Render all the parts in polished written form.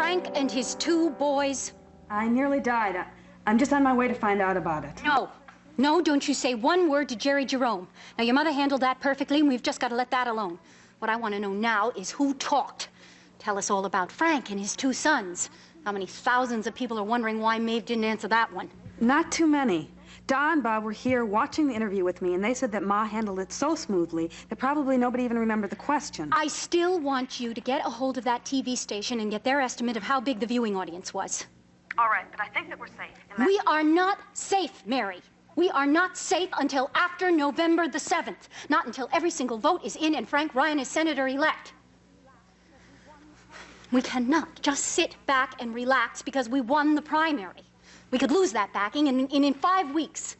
Frank and his 2 boys? I nearly died. I'm just on my way to find out about it. No. No, don't you say one word to Jerry Jerome. Now, your mother handled that perfectly, and we've just got to let that alone. What I want to know now is who talked. Tell us all about Frank and his 2 sons. How many thousands of people are wondering why Maeve didn't answer that one? Not too many. Da and Bob were here watching the interview with me, and they said that Ma handled it so smoothly that probably nobody even remembered the question. I still want you to get a hold of that TV station and get their estimate of how big the viewing audience was. All right, but I think that we're safe. We are not safe, Mary. We are not safe until after November the 7th. Not until every single vote is in and Frank Ryan is senator-elect. We cannot just sit back and relax because we won the primary. We could lose that backing in 5 weeks.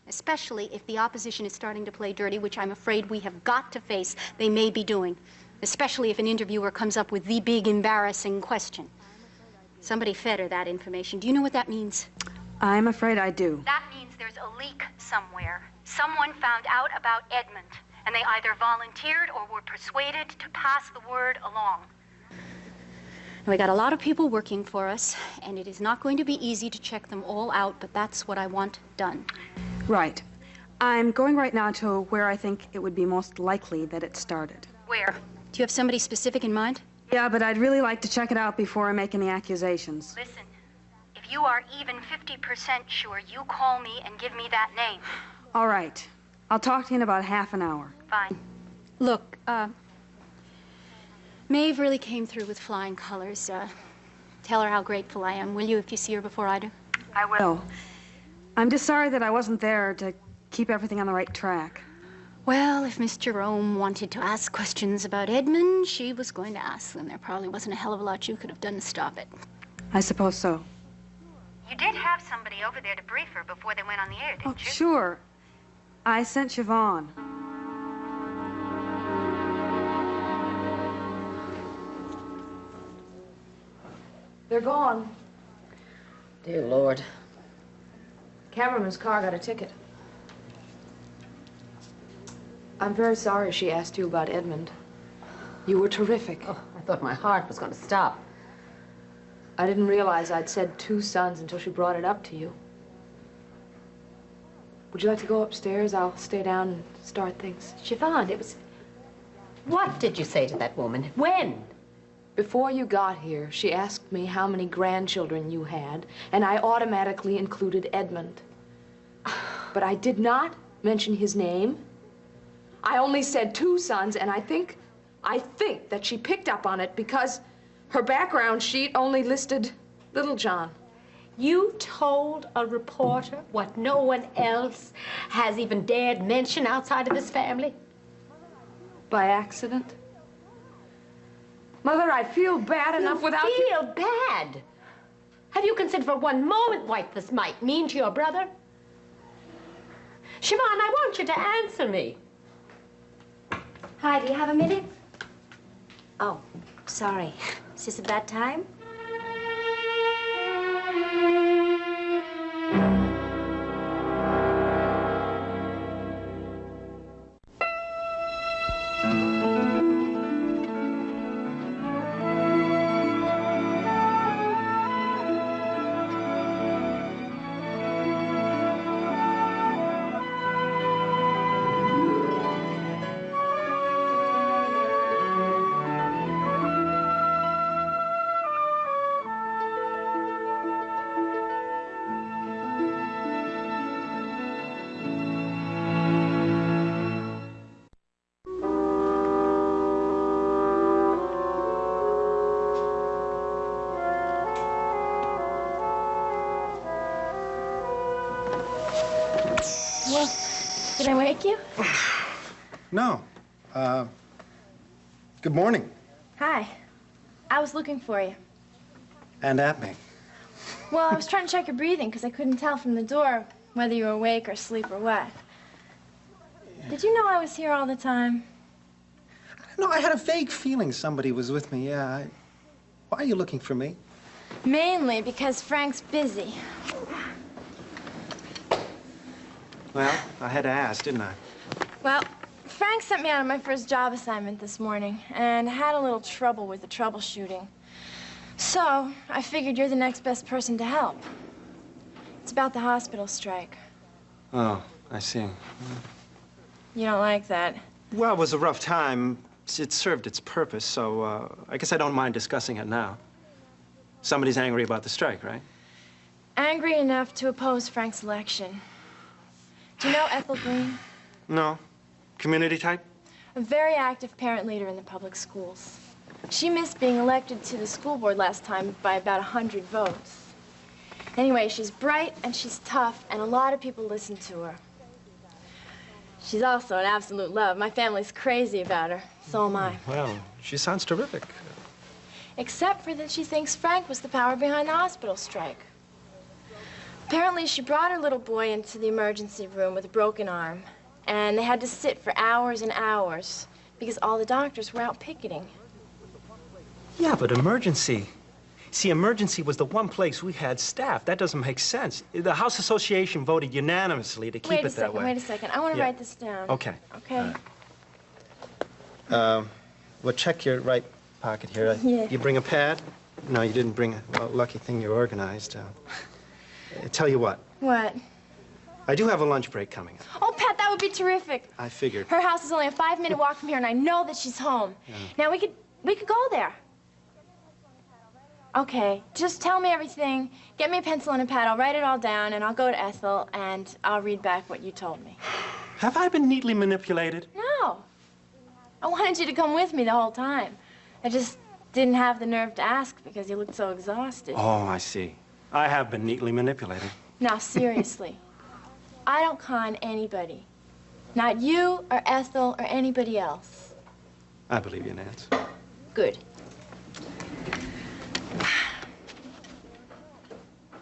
Especially if the opposition is starting to play dirty, which I'm afraid we have got to face they may be doing. Especially if an interviewer comes up with the big, embarrassing question. Somebody fed her that information. Do you know what that means? I'm afraid I do. That means there's a leak somewhere. Someone found out about Edmund, and they either volunteered or were persuaded to pass the word along. We got a lot of people working for us, and it is not going to be easy to check them all out, but that's what I want done. Right. I'm going right now to where I think it would be most likely that it started. Where? Do you have somebody specific in mind? Yeah, but I'd really like to check it out before I make any accusations. Listen, if you are even 50% sure, you call me and give me that name. All right. I'll talk to you in about half an hour. Fine. Look, Maeve really came through with flying colors. Tell her how grateful I am, will you, if you see her before I do? I will. I'm just sorry that I wasn't there to keep everything on the right track. Well, if Miss Jerome wanted to ask questions about Edmund, she was going to ask them. There probably wasn't a hell of a lot you could have done to stop it. I suppose so. You did have somebody over there to brief her before they went on the air, didn't you? Sure. I sent Siobhan. They're gone. Dear Lord. Cameraman's car got a ticket. I'm very sorry she asked you about Edmund. You were terrific. Oh, I thought my heart was going to stop. I didn't realize I'd said 2 sons until she brought it up to you. Would you like to go upstairs? I'll stay down and start things. Siobhan, it was... What did you say to that woman? When? Before you got here, she asked me how many grandchildren you had, and I automatically included Edmund. But I did not mention his name. I only said 2 sons, and I think that she picked up on it because her background sheet only listed Little John. You told a reporter what no one else has even dared mention outside of this family? By accident. Mother, I feel bad enough without you. Feel bad? Have you considered for one moment what this might mean to your brother? Siobhan, I want you to answer me. Hi, do you have a minute? Oh, sorry. Is this a bad time? Well, did I wake you? No. Good morning. Hi. I was looking for you. And at me. Well, I was trying to check your breathing because I couldn't tell from the door whether you were awake or asleep or what. Did you know I was here all the time? No, I had a vague feeling somebody was with me, yeah. Why are you looking for me? Mainly because Frank's busy. Well, I had to ask, didn't I? Well, Frank sent me out on my first job assignment this morning, and I had a little trouble with the troubleshooting. So, I figured you're the next best person to help. It's about the hospital strike. Oh, I see. You don't like that? Well, it was a rough time. It served its purpose, so I guess I don't mind discussing it now. Somebody's angry about the strike, right? Angry enough to oppose Frank's election. Do you know Ethel Green? No. Community type? A very active parent leader in the public schools. She missed being elected to the school board last time by about 100 votes. Anyway, she's bright and she's tough, and a lot of people listen to her. She's also an absolute love. My family's crazy about her. So am I. Well, she sounds terrific. Except for that she thinks Frank was the power behind the hospital strike. Apparently, she brought her little boy into the emergency room with a broken arm, and they had to sit for hours and hours because all the doctors were out picketing. Yeah, but emergency. See, emergency was the one place we had staff. That doesn't make sense. The House Association voted unanimously to keep it that way. Wait a second. I want to Yeah. write this down. Okay. Okay. Well, check your right pocket here. Yeah. You bring a pad? No, you didn't bring a... Well, lucky thing you're organized. Tell you what. What? I do have a lunch break coming up. Oh, Pat, that would be terrific. I figured. Her house is only a 5-minute walk from here, and I know that she's home. Yeah. Now, we could go there. Okay, just tell me everything. Get me a pencil and a pad. I'll write it all down, and I'll go to Ethel, and I'll read back what you told me. Have I been neatly manipulated? No. I wanted you to come with me the whole time. I just didn't have the nerve to ask because you looked so exhausted. Oh, I see. I have been neatly manipulated. Now, seriously, I don't con anybody. Not you or Ethel or anybody else. I believe you, Nance. Good.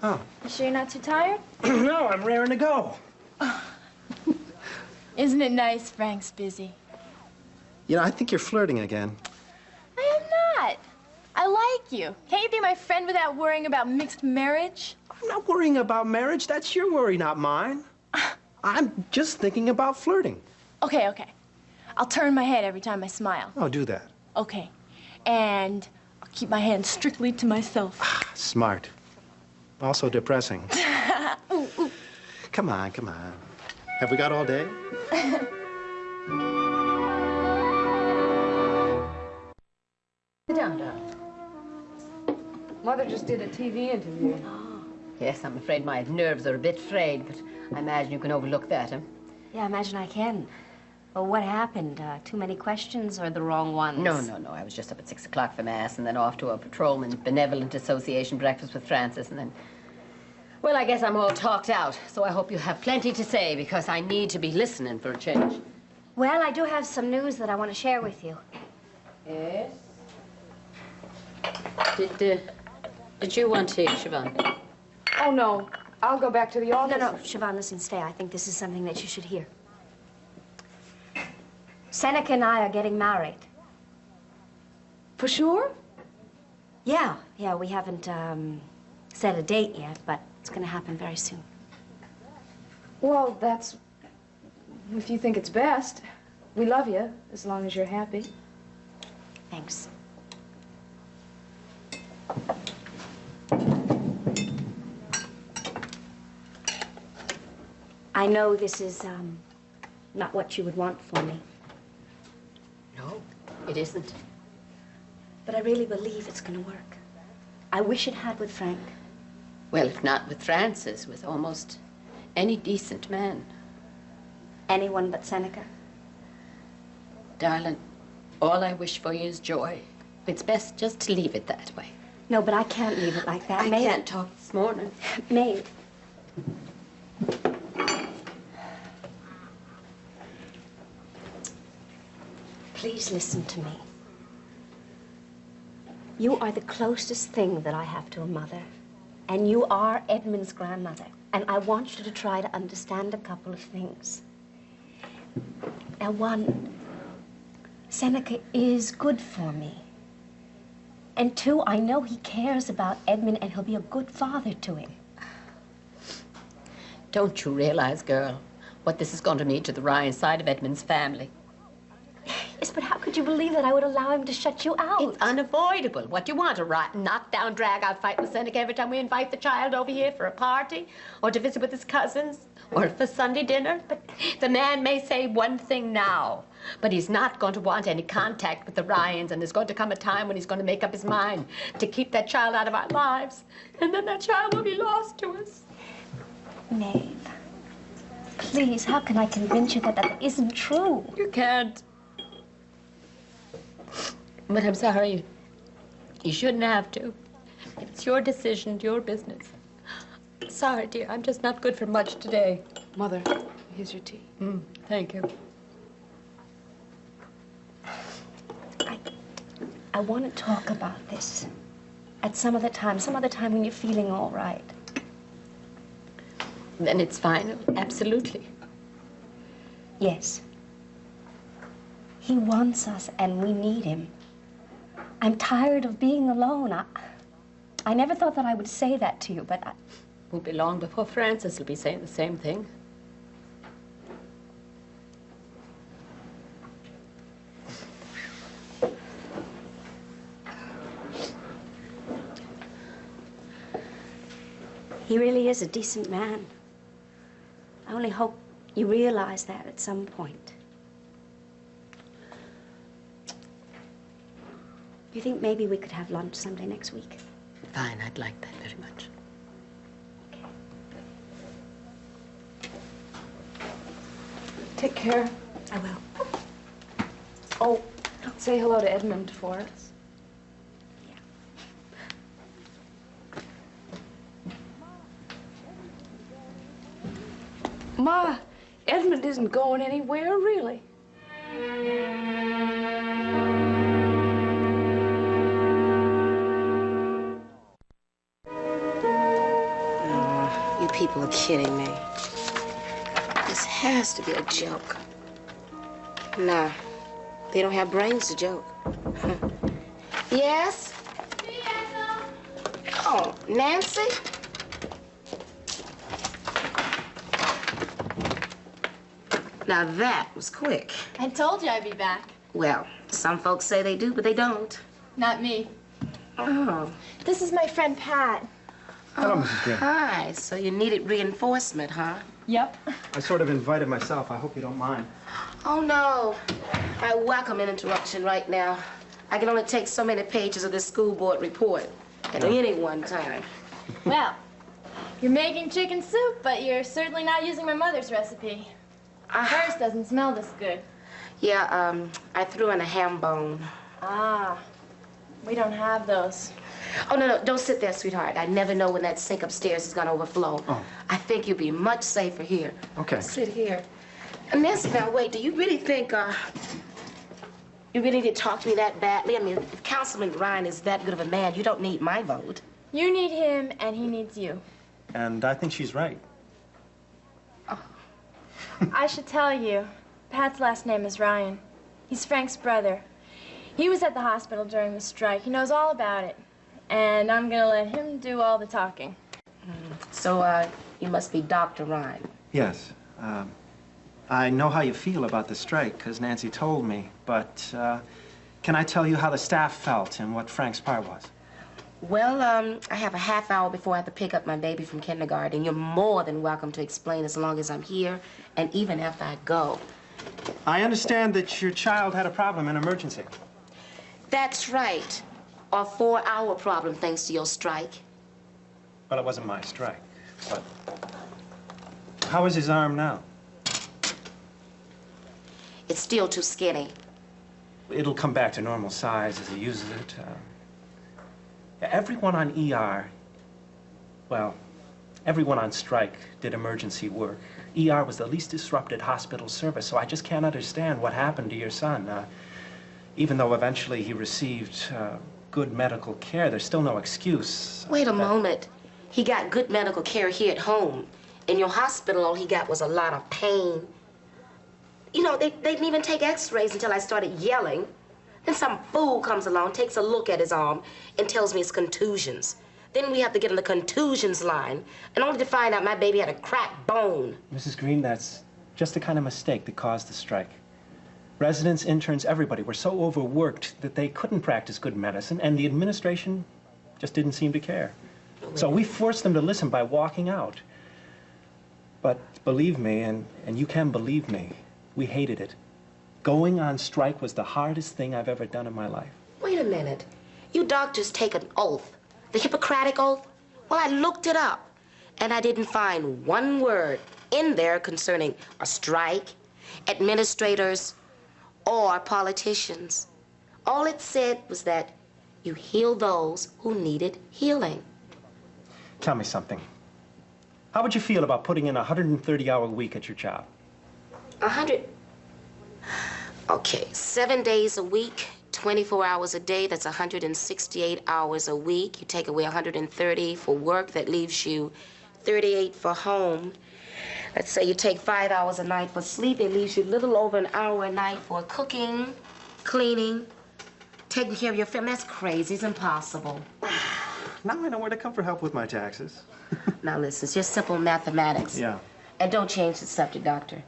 Oh. You sure you're not too tired? No, I'm raring to go. Isn't it nice Frank's busy? You know, I think you're flirting again. I am not. I like you. Can't you be my friend without worrying about mixed marriage? I'm not worrying about marriage. That's your worry, not mine. I'm just thinking about flirting. Okay, okay. I'll turn my head every time I smile. Oh, do that. Okay. And I'll keep my hand strictly to myself. Smart. Also depressing. Ooh, ooh. Come on, come on. Have we got all day? Sit down, darling. Mother just did a TV interview. Yes, I'm afraid my nerves are a bit frayed, but I imagine you can overlook that, huh? Yeah, I imagine I can. Well, what happened? Too many questions or the wrong ones? No. I was just up at 6 o'clock for Mass and then off to a Patrolmen's Benevolent Association breakfast with Francis and then... Well, I guess I'm all talked out, so I hope you have plenty to say because I need to be listening for a change. Well, I do have some news that I want to share with you. Yes? Did you want tea, Siobhan? Oh, no. I'll go back to the office. No, Siobhan, listen, stay. I think this is something that you should hear. Seneca and I are getting married. For sure? Yeah, we haven't set a date yet, but it's going to happen very soon. Well, that's... if you think it's best. We love you, as long as you're happy. Thanks. I know this is not what you would want for me, No, it isn't. but I really believe it's going to work. I wish it had with Frank. Well, if not with Francis, with almost any decent man. Anyone but Seneca. Darling, all I wish for you is joy. It's best just to leave it that way. No, but I can't leave it like that. I can't talk this morning. Maid. Please listen to me. You are the closest thing that I have to a mother. And you are Edmund's grandmother. And I want you to try to understand a couple of things. Now, one, Seneca is good for me. And two, I know he cares about Edmund and he'll be a good father to him. Don't you realize, girl, what this is going to mean to the Ryan side of Edmund's family? Yes, but how could you believe that I would allow him to shut you out? It's unavoidable. What do you want, a rotten, knockdown, drag-out fight with Seneca every time we invite the child over here for a party? Or to visit with his cousins? Or for Sunday dinner? But the man may say one thing now, but he's not going to want any contact with the Ryans, and there's going to come a time when he's going to make up his mind to keep that child out of our lives. And then that child will be lost to us. Maeve, please, how can I convince you that that isn't true? You can't. But I'm sorry. You shouldn't have to. It's your decision, your business. Sorry, dear. I'm just not good for much today. Mother, here's your tea. Thank you. I want to talk about this at some other time when you're feeling all right. Then it's fine. Absolutely. Yes. He wants us, and we need him. I'm tired of being alone. I never thought that I would say that to you, but Won't be long before Francis will be saying the same thing. he really is a decent man. I only hope you realize that at some point. You think maybe we could have lunch someday next week? Fine, I'd like that very much. Take care. I will. Oh, say hello to Edmund for us. Ma, Edmund isn't going anywhere, really. You people are kidding me. This has to be a joke. Nah, they don't have brains to joke. Yes? Oh, Nancy? Now that was quick. I told you I'd be back. Well, some folks say they do, but they don't. Not me. Oh. This is my friend Pat. Hello, Mrs. Green. Hi, so you needed reinforcement, huh? Yep. I sort of invited myself. I hope you don't mind. Oh, no. I welcome an interruption right now. I can only take so many pages of this school board report at any one time. Well, you're making chicken soup, but you're certainly not using my mother's recipe. Hers doesn't smell this good. Yeah, I threw in a ham bone. Ah, we don't have those. Oh, no, don't sit there, sweetheart. I never know when that sink upstairs is gonna overflow. Oh. I think you'll be much safer here. Okay. Sit here. And Nancy, now, wait, do you really think, you really need to talk to me that badly? I mean, if Councilman Ryan is that good of a man, you don't need my vote. You need him, and he needs you. And I think she's right. I should tell you, Pat's last name is Ryan. He's Frank's brother. He was at the hospital during the strike. He knows all about it. And I'm gonna let him do all the talking. So, you must be Dr. Ryan. Yes. I know how you feel about the strike, because Nancy told me. But can I tell you how the staff felt and what Frank's part was? Well, I have a half hour before I have to pick up my baby from kindergarten. You're more than welcome to explain as long as I'm here and even after I go. I understand that your child had a problem, an emergency. That's right. A 4-hour problem thanks to your strike. Well, it wasn't my strike, but how is his arm now? It's still too skinny. It'll come back to normal size as he uses it. Everyone on ER, well, everyone on strike did emergency work. ER was the least disrupted hospital service, so I just can't understand what happened to your son. Even though eventually he received good medical care, there's still no excuse. Wait a moment. He got good medical care here at home. In your hospital, all he got was a lot of pain. You know, they didn't even take x-rays until I started yelling. Then some fool comes along, takes a look at his arm, and tells me it's contusions. Then we have to get on the contusions line, and only to find out my baby had a cracked bone. Mrs. Green, that's just the kind of mistake that caused the strike. Residents, interns, everybody were so overworked that they couldn't practice good medicine, and the administration just didn't seem to care. So we forced them to listen by walking out. But believe me, and you can believe me, we hated it. Going on strike was the hardest thing I've ever done in my life. Wait a minute. You doctors take an oath, the Hippocratic Oath? Well, I looked it up, and I didn't find one word in there concerning a strike, administrators, or politicians. All it said was that you heal those who needed healing. Tell me something. How would you feel about putting in a 130-hour week at your job? 100. Okay, 7 days a week, 24 hours a day, that's 168 hours a week. You take away 130 for work, that leaves you 38 for home. Let's say you take 5 hours a night for sleep, it leaves you a little over an hour a night for cooking, cleaning, taking care of your family. That's crazy, it's impossible. Now I know where to come for help with my taxes. Now listen, it's just simple mathematics. Yeah. And don't change the subject, doctor.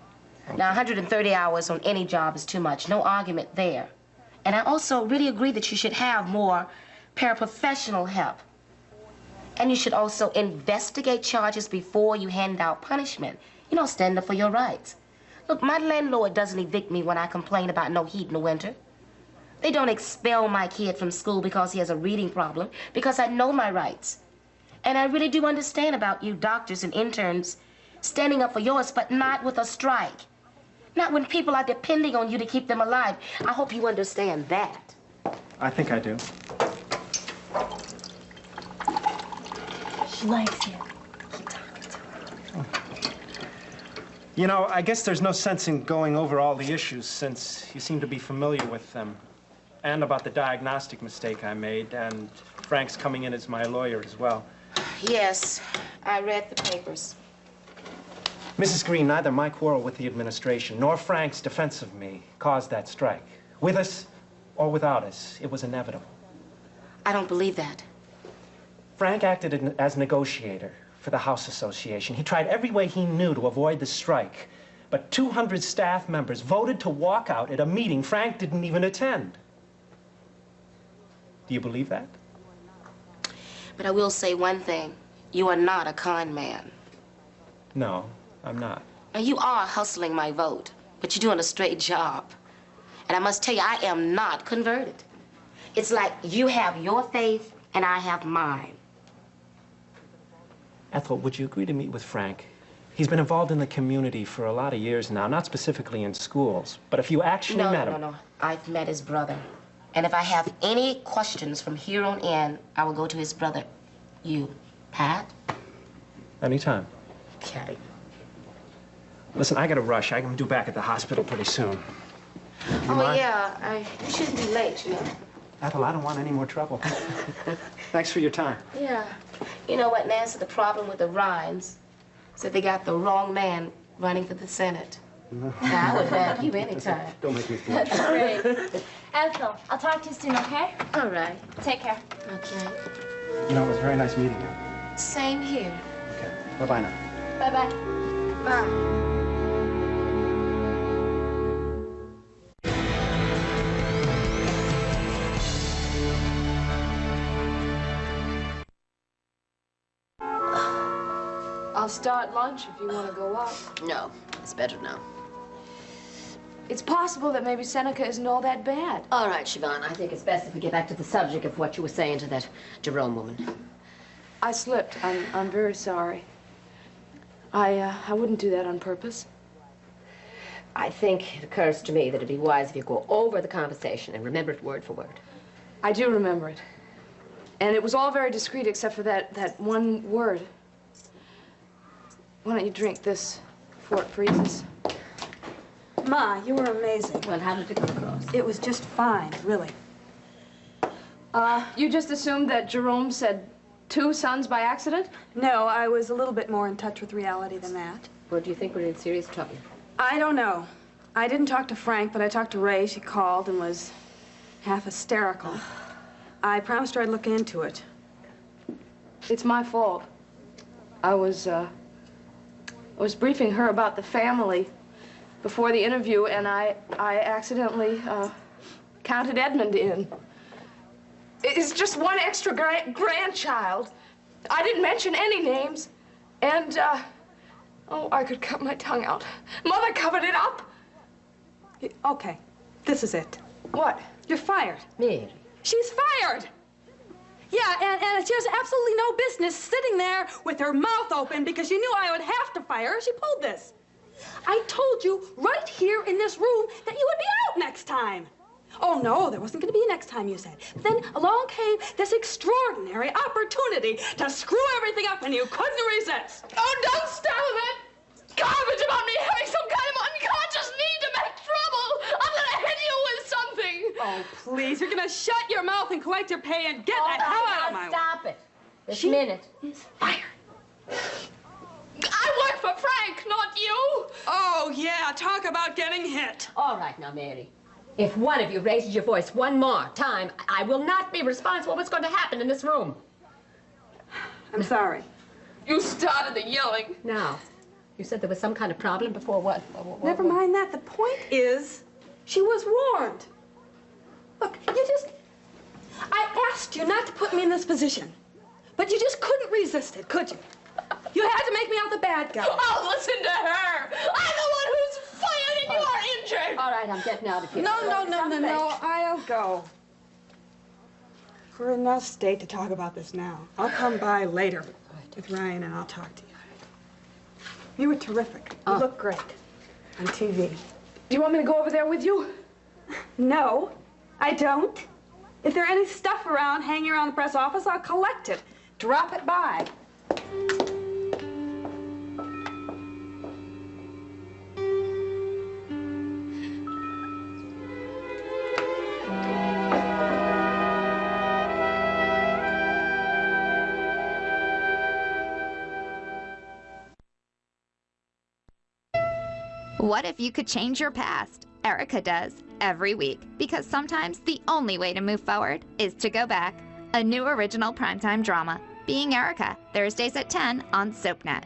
Okay. Now, 130 hours on any job is too much. No argument there. And I also really agree that you should have more paraprofessional help. And you should also investigate charges before you hand out punishment. You know, stand up for your rights. Look, my landlord doesn't evict me when I complain about no heat in the winter. They don't expel my kid from school because he has a reading problem, because I know my rights. And I really do understand about you doctors and interns standing up for yours, but not with a strike. Not when people are depending on you to keep them alive. I hope you understand that. I think I do. She likes you. You know, I guess there's no sense in going over all the issues since you seem to be familiar with them. And about the diagnostic mistake I made, and Frank's coming in as my lawyer as well. Yes, I read the papers. Mrs. Green, neither my quarrel with the administration nor Frank's defense of me caused that strike. With us or without us, it was inevitable. I don't believe that. Frank acted as negotiator for the House Association. He tried every way he knew to avoid the strike. But 200 staff members voted to walk out at a meeting Frank didn't even attend. Do you believe that? But I will say one thing. You are not a con man. No, I'm not. Now, you are hustling my vote, but you're doing a straight job. And I must tell you, I am not converted. It's like you have your faith and I have mine. Ethel, would you agree to meet with Frank? He's been involved in the community for a lot of years now, not specifically in schools, but if you actually met him... No. I've met his brother. And if I have any questions from here on in, I will go to his brother. You, Pat? Anytime. Okay. Listen, I gotta rush. I'm due back at the hospital pretty soon. Oh, mind? Yeah. You shouldn't be late, you know. Ethel, I don't want any more trouble. Thanks for your time. Yeah. You know what, Nancy, the problem with the Rhines is that they got the wrong man running for the Senate. No. Now, I would back you anytime. Don't make me feel That's great. Ethel, I'll talk to you soon, okay? All right. Take care. Okay. You know, it was very nice meeting you. Same here. Okay. Bye-bye now. Bye-bye. Bye. I'll start lunch if you want to go up. No, it's better now. It's possible that maybe Seneca isn't all that bad. All right, Siobhan, I think it's best if we get back to the subject of what you were saying to that Jerome woman. I slipped. I'm very sorry. I wouldn't do that on purpose. I think it occurs to me that it'd be wise if you go over the conversation and remember it word for word. I do remember it. And it was all very discreet except for that one word. Why don't you drink this before it freezes? Ma, you were amazing. Well, how did it come across? It was just fine, really. You just assumed that Jerome said 2 sons by accident? No, I was a little bit more in touch with reality than that. Or do you think we're in serious trouble? I don't know. I didn't talk to Frank, but I talked to Ray. She called and was half hysterical. I promised her I'd look into it. It's my fault. I was briefing her about the family before the interview, and I accidentally counted Edmund in. It's just one extra grandchild. I didn't mention any names, and oh, I could cut my tongue out. Mother covered it up. Okay, this is it. What? You're fired. Mary. She's fired! Yeah, and she has absolutely no business sitting there with her mouth open because she knew I would have to fire her. She pulled this. I told you right here in this room that you would be out next time. Oh, no, there wasn't going to be a next time, you said. But then along came this extraordinary opportunity to screw everything up and you couldn't resist. Oh, don't stop that garbage about me having some kind of unconscious need to make trouble. I'm gonna hit you with something. Oh, please, you're going to shut your mouth and collect your pay and get the hell out of my way. Stop it. This minute. Is fired. I work for Frank, not you. Oh, yeah, talk about getting hit. All right now, Mary. If one of you raises your voice one more time, I will not be responsible for what's going to happen in this room. I'm sorry. You started the yelling. Now, you said there was some kind of problem before what? Never mind that. The point is, she was warned. Look, I asked you not to put me in this position, but you just couldn't resist it, could you? You had to make me out the bad guy. Oh, listen to her. I'm the one who's fired and you're injured. All right, I'm getting out of here. No, I'll go. We're in no state to talk about this now. I'll come by later with Ryan and I'll talk to you. You were terrific. You look great on TV. Do you want me to go over there with you? No, I don't. If there's any stuff around hanging around the press office, I'll collect it. Drop it by. What if you could change your past? Erica does, every week, because sometimes the only way to move forward is to go back. A new original primetime drama, Being Erica, Thursdays at 10 on SoapNet.